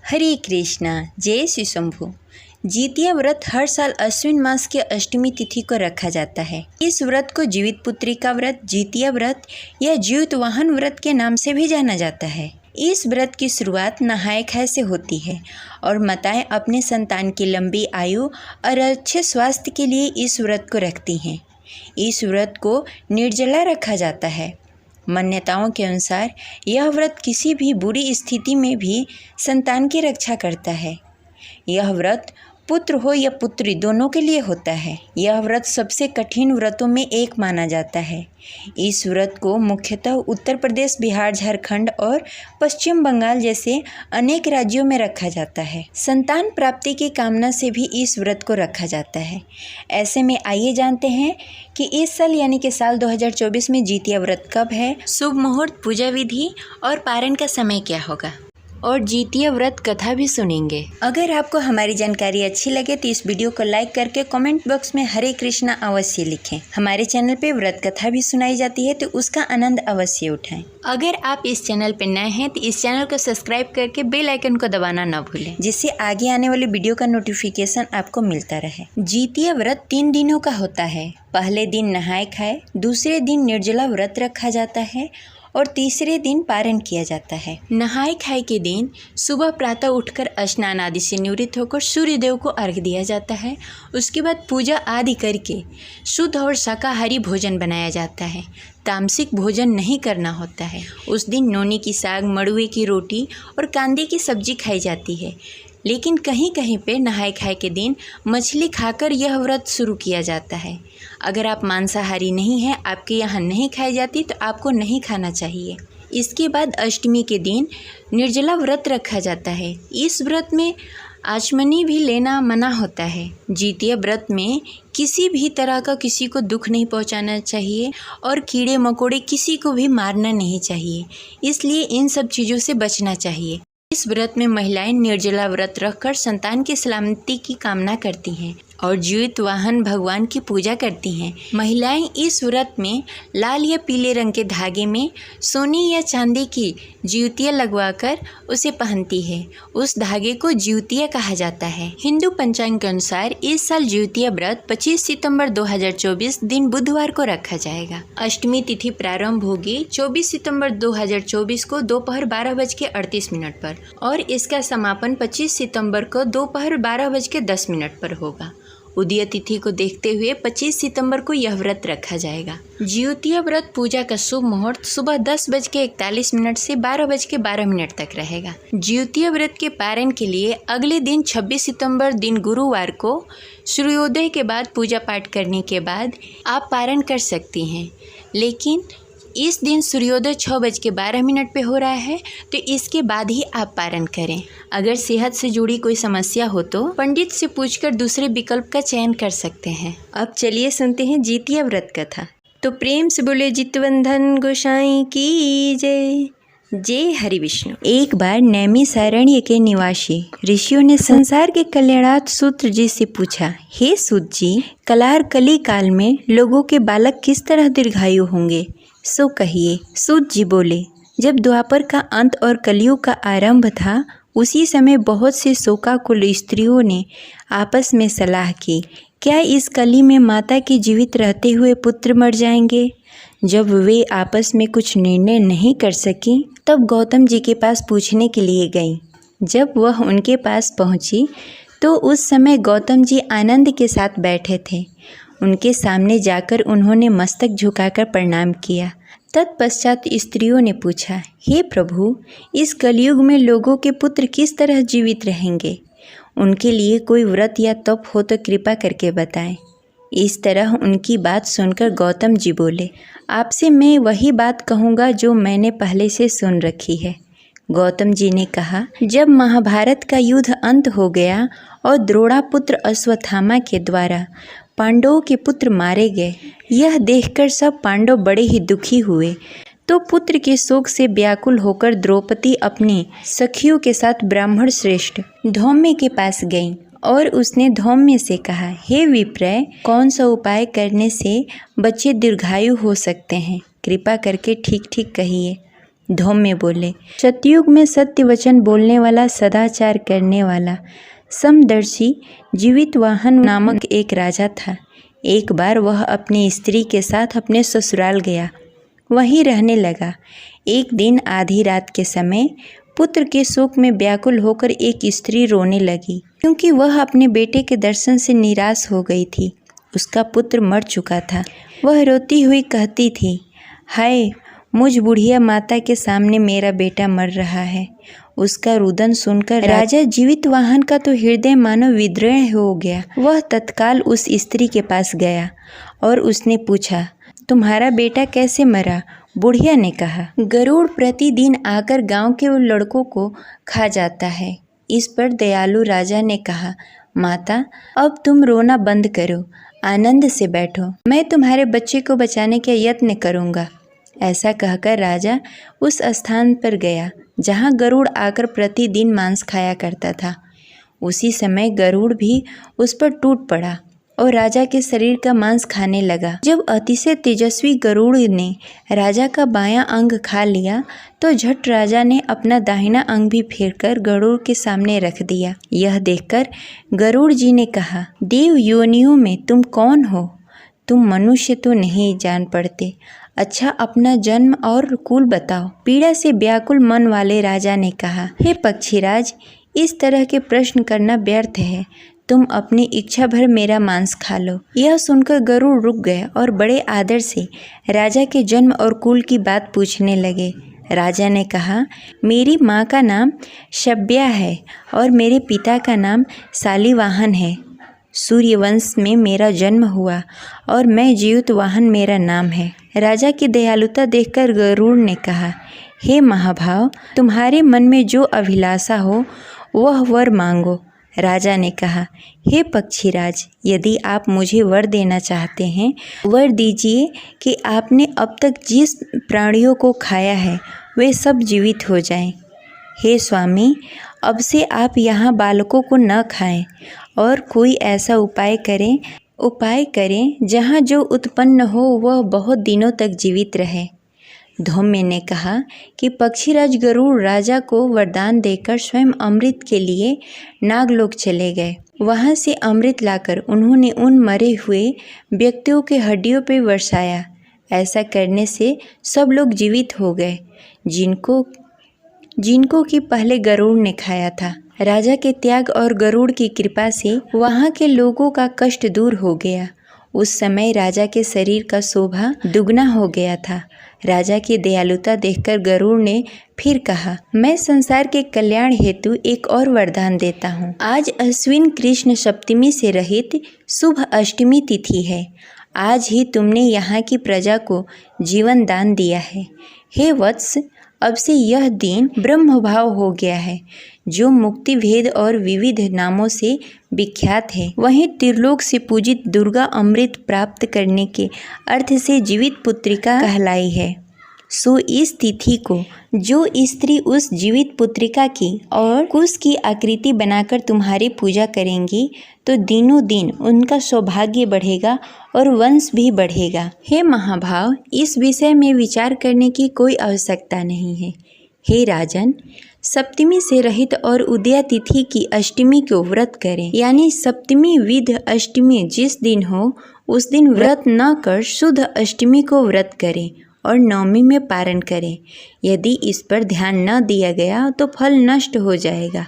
हरे कृष्णा, जय श्री शंभु। जीतिया व्रत हर साल अश्विन मास के अष्टमी तिथि को रखा जाता है। इस व्रत को जीवित पुत्री का व्रत, जीतिया व्रत या जीवित वाहन व्रत के नाम से भी जाना जाता है। इस व्रत की शुरुआत नहाय खाए से होती है और माताएं अपने संतान की लंबी आयु और अच्छे स्वास्थ्य के लिए इस व्रत को रखती हैं। इस व्रत को निर्जला रखा जाता है। मान्यताओं के अनुसार यह व्रत किसी भी बुरी स्थिति में भी संतान की रक्षा करता है। यह व्रत पुत्र हो या पुत्री दोनों के लिए होता है। यह व्रत सबसे कठिन व्रतों में एक माना जाता है। इस व्रत को मुख्यतः उत्तर प्रदेश, बिहार, झारखंड और पश्चिम बंगाल जैसे अनेक राज्यों में रखा जाता है। संतान प्राप्ति की कामना से भी इस व्रत को रखा जाता है। ऐसे में आइए जानते हैं कि इस साल यानी कि साल 2024 में जीतिया व्रत कब है, शुभ मुहूर्त, पूजा विधि और पारण का समय क्या होगा, और जीतिया व्रत कथा भी सुनेंगे। अगर आपको हमारी जानकारी अच्छी लगे तो इस वीडियो को लाइक करके कमेंट बॉक्स में हरे कृष्णा अवश्य लिखें। हमारे चैनल पे व्रत कथा भी सुनाई जाती है तो उसका आनंद अवश्य उठाएं। अगर आप इस चैनल पे नए हैं तो इस चैनल को सब्सक्राइब करके बेल आइकन को दबाना न भूलें, जिससे आगे आने वाली वीडियो का नोटिफिकेशन आपको मिलता रहे। जीतिया व्रत 3 दिनों का होता है। पहले दिन नहाए खाए, दूसरे दिन निर्जला व्रत रखा जाता है और तीसरे दिन पारण किया जाता है। नहाय खाए के दिन सुबह प्रातः उठकर स्नान आदि से निवृत्त होकर सूर्य देव को अर्घ्य दिया जाता है। उसके बाद पूजा आदि करके शुद्ध और शाकाहारी भोजन बनाया जाता है। तामसिक भोजन नहीं करना होता है। उस दिन नौनी की साग, मड़ुए की रोटी और कांदे की सब्जी खाई जाती है। लेकिन कहीं कहीं पे नहाय खाए के दिन मछली खाकर यह व्रत शुरू किया जाता है। अगर आप मांसाहारी नहीं हैं, आपके यहाँ नहीं खाई जाती तो आपको नहीं खाना चाहिए। इसके बाद अष्टमी के दिन निर्जला व्रत रखा जाता है। इस व्रत में आचमनी भी लेना मना होता है। जीतिया व्रत में किसी भी तरह का किसी को दुख नहीं पहुंचाना चाहिए और कीड़े मकोड़े किसी को भी मारना नहीं चाहिए। इसलिए इन सब चीज़ों से बचना चाहिए। इस व्रत में महिलाएं निर्जला व्रत रखकर संतान की सलामती की कामना करती हैं और जीवित वाहन भगवान की पूजा करती हैं। महिलाएं इस व्रत में लाल या पीले रंग के धागे में सोने या चांदी की ज्योतियाँ लगवाकर उसे पहनती है। उस धागे को ज्योतिया कहा जाता है। हिंदू पंचांग के अनुसार इस साल ज्योतिया व्रत 25 सितंबर 2024 दिन बुधवार को रखा जाएगा। अष्टमी तिथि प्रारंभ होगी 24 सितंबर 2024 को दोपहर 12:38 पर और इसका समापन 25 सितंबर को दोपहर 12:10 पर होगा। उदय तिथि को देखते हुए 25 सितंबर को यह व्रत रखा जाएगा। ज्योतिया व्रत पूजा का शुभ मुहूर्त सुबह 10:41 से 12:12 तक रहेगा। ज्योतिया व्रत के पारण के लिए अगले दिन 26 सितंबर दिन गुरुवार को सूर्योदय के बाद पूजा पाठ करने के बाद आप पारण कर सकती हैं। लेकिन इस दिन सूर्योदय 6:12 पे हो रहा है तो इसके बाद ही आप पारण करें। अगर सेहत से जुड़ी कोई समस्या हो तो पंडित से पूछकर दूसरे विकल्प का चयन कर सकते हैं। अब चलिए सुनते हैं जीतिया व्रत कथा। तो प्रेम से बोले जितवंधन गोसाई की जय। जय हरि विष्णु। एक बार नैमिषारण्य के निवासी ऋषियों ने संसार के कल्याणार्थ सूत्र जी से पूछा, हे सूत जी, कलार कली काल में लोगों के बालक किस तरह दीर्घायु होंगे, सो कहिए। सूत जी बोले, जब द्वापर का अंत और कलयुग का आरंभ था, उसी समय बहुत से शोकाकुल स्त्रियों ने आपस में सलाह की, क्या इस कली में माता के जीवित रहते हुए पुत्र मर जाएंगे। जब वे आपस में कुछ निर्णय नहीं कर सकी, तब गौतम जी के पास पूछने के लिए गईं। जब वह उनके पास पहुंची तो उस समय गौतम जी आनंद के साथ बैठे थे। उनके सामने जाकर उन्होंने मस्तक झुकाकर प्रणाम किया। तत्पश्चात स्त्रियों ने पूछा, हे प्रभु, इस कलयुग में लोगों के पुत्र किस तरह जीवित रहेंगे। उनके लिए कोई व्रत या तप हो तो कृपा करके बताएं। इस तरह उनकी बात सुनकर गौतम जी बोले, आपसे मैं वही बात कहूँगा जो मैंने पहले से सुन रखी है। गौतम जी ने कहा, जब महाभारत का युद्ध अंत हो गया और द्रोणापुत्र अश्वत्थामा के द्वारा पांडवों के पुत्र मारे गए, यह देखकर सब पांडव बड़े ही दुखी हुए। तो पुत्र के शोक से व्याकुल होकर द्रौपदी अपनी सखियों के साथ ब्राह्मण श्रेष्ठ धौम्य के पास गईं और उसने धौम्य से कहा, हे विप्रय, कौन सा उपाय करने से बच्चे दीर्घायु हो सकते हैं, कृपा करके ठीक ठीक कहिए। धौम्य बोले, सतयुग में सत्य वचन बोलने वाला, सदाचार करने वाला, समदर्शी जीवितवाहन नामक एक राजा था। एक बार वह अपनी स्त्री के साथ अपने ससुराल गया, वहीं रहने लगा। एक दिन आधी रात के समय पुत्र के शोक में व्याकुल होकर एक स्त्री रोने लगी, क्योंकि वह अपने बेटे के दर्शन से निराश हो गई थी। उसका पुत्र मर चुका था। वह रोती हुई कहती थी, हाय, मुझ बुढ़िया माता के सामने मेरा बेटा मर रहा है। उसका रुदन सुनकर राजा जीवितवाहन का तो हृदय मानो विद्रोह हो गया। वह तत्काल उस स्त्री के पास गया और उसने पूछा, तुम्हारा बेटा कैसे मरा? बुढ़िया ने कहा, गरुड़ प्रतिदिन आकर गांव के लड़कों को खा जाता है। इस पर दयालु राजा ने कहा, माता, अब तुम रोना बंद करो, आनंद से बैठो, मैं तुम्हारे बच्चे को बचाने का यत्न करूँगा। ऐसा कहकर राजा उस स्थान पर गया जहाँ गरुड़ आकर प्रतिदिन मांस खाया करता था। उसी समय गरुड़ भी उस पर टूट पड़ा और राजा के शरीर का मांस खाने लगा। जब अतिशय तेजस्वी गरुड़ ने राजा का बायां अंग खा लिया तो झट राजा ने अपना दाहिना अंग भी फेरकर गरुड़ के सामने रख दिया। यह देखकर गरुड़ जी ने कहा, देव योनियों में तुम कौन हो? तुम मनुष्य तो नहीं जान पड़ते। अच्छा, अपना जन्म और कुल बताओ। पीड़ा से व्याकुल मन वाले राजा ने कहा, हे पक्षीराज, इस तरह के प्रश्न करना व्यर्थ है। तुम अपनी इच्छा भर मेरा मांस खा लो। यह सुनकर गरुड़ रुक गए और बड़े आदर से राजा के जन्म और कुल की बात पूछने लगे। राजा ने कहा, मेरी माँ का नाम शब्या है और मेरे पिता का नाम शालिवाहन है। सूर्यवंश में मेरा जन्म हुआ और मैं जीवितवाहन मेरा नाम है। राजा की दयालुता देखकर गरुड़ ने कहा, हे महाभाव, तुम्हारे मन में जो अभिलाषा हो वह वर मांगो। राजा ने कहा, हे पक्षीराज, यदि आप मुझे वर देना चाहते हैं, वर दीजिए कि आपने अब तक जिस प्राणियों को खाया है वे सब जीवित हो जाएं। हे स्वामी, अब से आप यहाँ बालकों को न खाएं और कोई ऐसा उपाय करें जहाँ जो उत्पन्न हो वह बहुत दिनों तक जीवित रहे। धौम्य ने कहा कि पक्षीराज गरुड़ राजा को वरदान देकर स्वयं अमृत के लिए नागलोक चले गए। वहाँ से अमृत लाकर उन्होंने उन मरे हुए व्यक्तियों के हड्डियों पर बरसाया। ऐसा करने से सब लोग जीवित हो गए जिनको कि पहले गरुड़ ने खाया था। राजा के त्याग और गरुड़ की कृपा से वहाँ के लोगों का कष्ट दूर हो गया। उस समय राजा के शरीर का शोभा दुगना हो गया था। राजा की दयालुता देखकर गरुड़ ने फिर कहा, मैं संसार के कल्याण हेतु एक और वरदान देता हूँ। आज अश्विन कृष्ण सप्तमी से रहित शुभ अष्टमी तिथि है। आज ही तुमने यहाँ की प्रजा को जीवन दान दिया है। हे वत्स, अब से यह दिन ब्रह्मभाव हो गया है, जो मुक्ति भेद और विविध नामों से विख्यात है। वहीं त्रिलोक से पूजित दुर्गा अमृत प्राप्त करने के अर्थ से जीवित पुत्रिका कहलाई है। सो इस तिथि को जो स्त्री उस जीवित पुत्रिका की और कुश की आकृति बनाकर तुम्हारी पूजा करेंगी तो दिनों दिन उनका सौभाग्य बढ़ेगा और वंश भी बढ़ेगा। हे महाभाव, इस विषय में विचार करने की कोई आवश्यकता नहीं है। हे राजन, सप्तमी से रहित और उदया तिथि की अष्टमी को व्रत करें, यानी सप्तमी विध अष्टमी जिस दिन हो उस दिन व्रत न कर शुद्ध अष्टमी को व्रत करें और नवमी में पारण करें। यदि इस पर ध्यान न दिया गया तो फल नष्ट हो जाएगा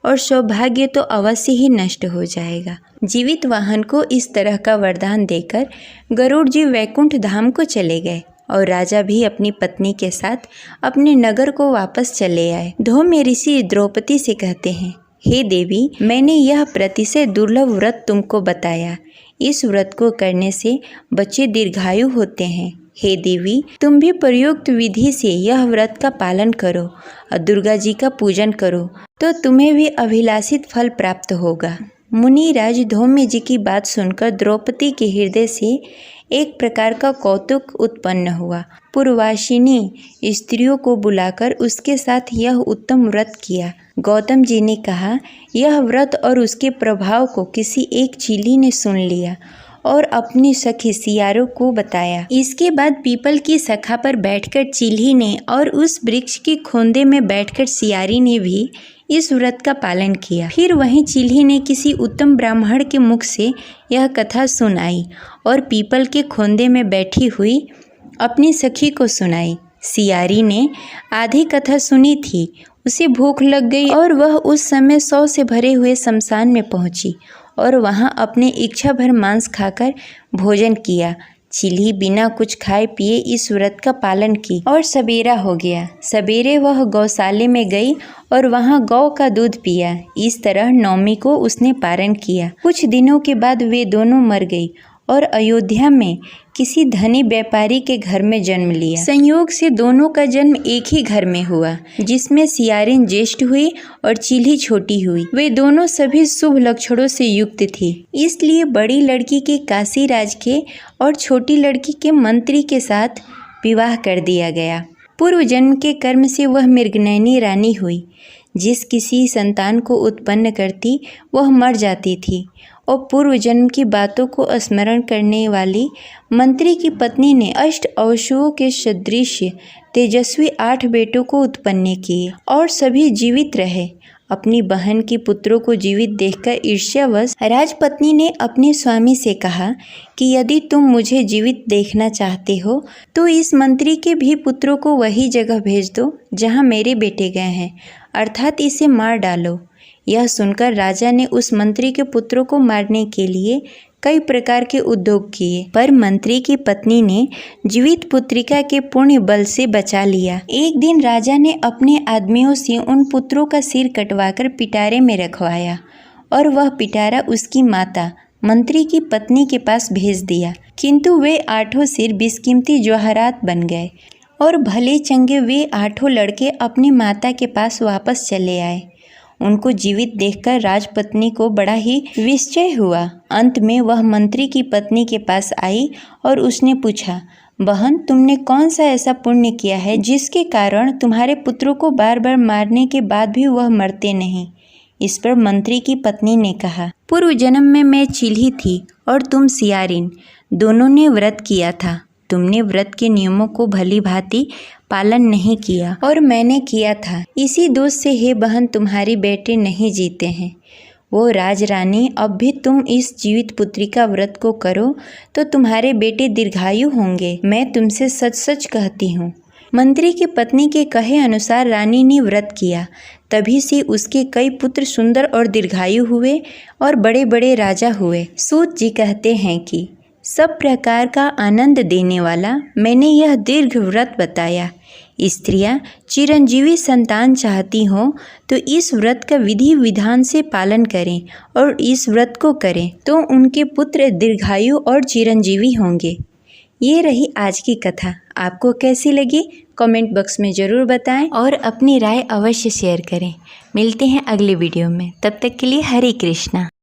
और सौभाग्य तो अवश्य ही नष्ट हो जाएगा। जीवितवाहन को इस तरह का वरदान देकर गरुड़ जी वैकुंठ धाम को चले गए और राजा भी अपनी पत्नी के साथ अपने नगर को वापस चले आए। धौम्य ऋषि द्रौपदी से कहते हैं, हे देवी, मैंने यह प्रतिशय दुर्लभ व्रत तुमको बताया। इस व्रत को करने से बच्चे दीर्घायु होते हैं। हे देवी, तुम भी प्रयुक्त विधि से यह व्रत का पालन करो और दुर्गा जी का पूजन करो तो तुम्हें भी अभिलाषित फल प्राप्त होगा। मुनिराज धौम्य जी की बात सुनकर द्रौपदी के हृदय से एक प्रकार का कौतुक उत्पन्न हुआ। पूर्ववासिनी स्त्रियों को बुलाकर उसके साथ यह उत्तम व्रत किया। गौतम जी ने कहा, यह व्रत और उसके प्रभाव को किसी एक चीली ने सुन लिया और अपनी सखी सियारों को बताया। इसके बाद पीपल की शाखा पर बैठकर चिल्ही ने और उस वृक्ष की खोंदे में बैठकर सियारी ने भी इस व्रत का पालन किया। फिर वहीं चिल्ही ने किसी उत्तम ब्राह्मण के मुख से यह कथा सुनाई और पीपल के खोंदे में बैठी हुई अपनी सखी को सुनाई। सियारी ने आधी कथा सुनी थी, उसे भूख लग गई और वह उस समय 100 से भरे हुए शमशान में पहुंची और वहां अपने इच्छा भर मांस खाकर भोजन किया। चिल्ही बिना कुछ खाए पिए इस व्रत का पालन की और सवेरा हो गया। सवेरे वह गौशाले में गई और वहां गौ का दूध पिया। इस तरह नवमी को उसने पारण किया। कुछ दिनों के बाद वे दोनों मर गई और अयोध्या में किसी धनी व्यापारी के घर में जन्म लिया। संयोग से दोनों का जन्म एक ही घर में हुआ, जिसमें सियारिन ज्येष्ठ हुई और चिल्ही छोटी हुई। वे दोनों सभी शुभ लक्षणों से युक्त थी, इसलिए बड़ी लड़की के काशी राज के और छोटी लड़की के मंत्री के साथ विवाह कर दिया गया। पूर्व जन्म के कर्म से वह मृगनयनी रानी हुई। जिस किसी संतान को उत्पन्न करती वह मर जाती थी और पूर्व जन्म की बातों को स्मरण करने वाली मंत्री की पत्नी ने 8 अश्वों के सदृश तेजस्वी 8 बेटों को उत्पन्न किए और सभी जीवित रहे। अपनी बहन की पुत्रों को जीवित देखकर ईर्ष्यावश राजपत्नी ने अपने स्वामी से कहा कि यदि तुम मुझे जीवित देखना चाहते हो तो इस मंत्री के भी पुत्रों को वही जगह भेज दो जहाँ मेरे बेटे गए हैं, अर्थात इसे मार डालो। यह सुनकर राजा ने उस मंत्री के पुत्रों को मारने के लिए कई प्रकार के उद्योग किए, पर मंत्री की पत्नी ने जीवित पुत्रिका के पुण्य बल से बचा लिया। एक दिन राजा ने अपने आदमियों से उन पुत्रों का सिर कटवाकर पिटारे में रखवाया और वह पिटारा उसकी माता मंत्री की पत्नी के पास भेज दिया। किंतु वे 8 सिर बेशकीमती जवाहरात बन गए और भले चंगे वे 8 लड़के अपनी माता के पास वापस चले आए। उनको जीवित देखकर राजपत्नी को बड़ा ही विस्मय हुआ। अंत में वह मंत्री की पत्नी के पास आई और उसने पूछा, बहन, तुमने कौन सा ऐसा पुण्य किया है जिसके कारण तुम्हारे पुत्रों को बार बार मारने के बाद भी वह मरते नहीं? इस पर मंत्री की पत्नी ने कहा, पूर्व जन्म में मैं चिल्ही थी और तुम सियारिन, दोनों ने व्रत किया था। तुमने व्रत के नियमों को भली भांति पालन नहीं किया और मैंने किया था। इसी दोष से हे बहन तुम्हारे बेटे नहीं जीते हैं। वो राजरानी, अब भी तुम इस जीवित पुत्री का व्रत को करो तो तुम्हारे बेटे दीर्घायु होंगे। मैं तुमसे सच सच कहती हूँ। मंत्री की पत्नी के कहे अनुसार रानी ने व्रत किया। तभी से उसके कई पुत्र सुंदर और दीर्घायु हुए और बड़े बड़े राजा हुए। सूत जी कहते हैं कि सब प्रकार का आनंद देने वाला मैंने यह दीर्घ व्रत बताया। स्त्रियां चिरंजीवी संतान चाहती हों तो इस व्रत का विधि विधान से पालन करें और इस व्रत को करें तो उनके पुत्र दीर्घायु और चिरंजीवी होंगे। ये रही आज की कथा। आपको कैसी लगी कमेंट बॉक्स में ज़रूर बताएं और अपनी राय अवश्य शेयर करें। मिलते हैं अगले वीडियो में, तब तक के लिए हरे कृष्णा।